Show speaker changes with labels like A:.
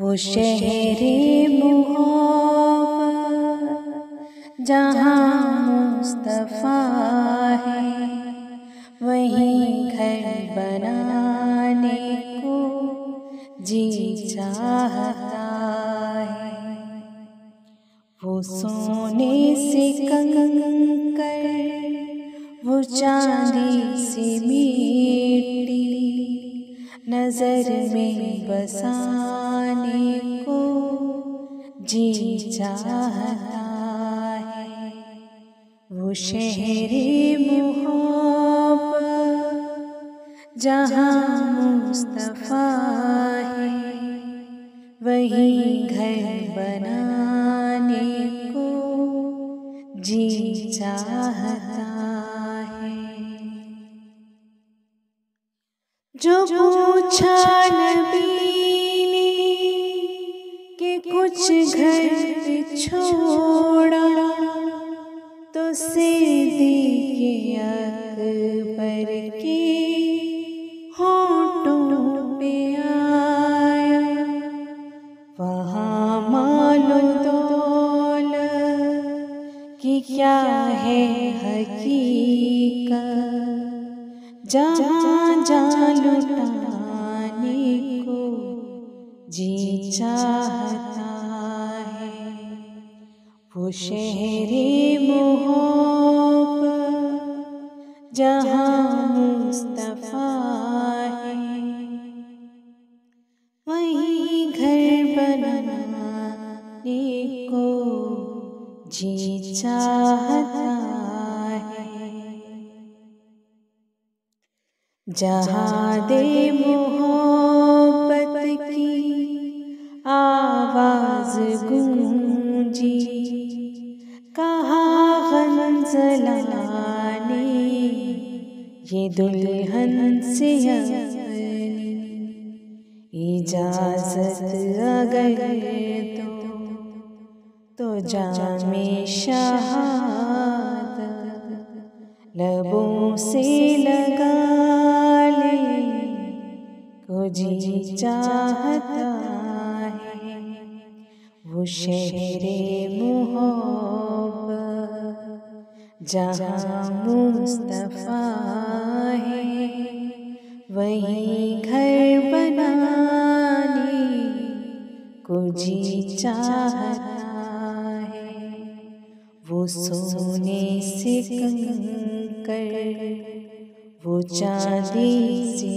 A: वो शहरे मोहब्बत जहाँ मुस्तफ़ा है, वहीं घर बनाने को जी चाहता है। वो सोने से कंकर, वो चांदी से मिट्टी, नजर में बसाने को जी चाहता है। वो शहरे मोहब्बत जहाँ मुस्तफ़ा है, वहीं घर बनाने को जी चाहता है। जो पूछा नबी ने कि कुछ घर पे छोड़ा, तो सिद्दीक़ अकबर के होठों पे आया, वहाँ मालो दौलत कि क्या है हकीकत, जहाँ जान लुटाने को जी चाहता है। वो शहरे मोहब्बत जहाँ मुस्तफ़ा है, वहीं घर बनाने को जी चाहता है। जहाँ दे मोहब्बत की आवाज़ गूंजी, कहाँ गंज़लाने ये दुल्हन से अपनी इजाज़त अगर तो जामे शहादत लबों से लगा ले को जी चाहता है। वो शहरे मोहब्बत जहाँ मुस्तफ़ा है, वहीं घर बनाने को जी चाहता है। वो सोने से कंकर, वो चांदी से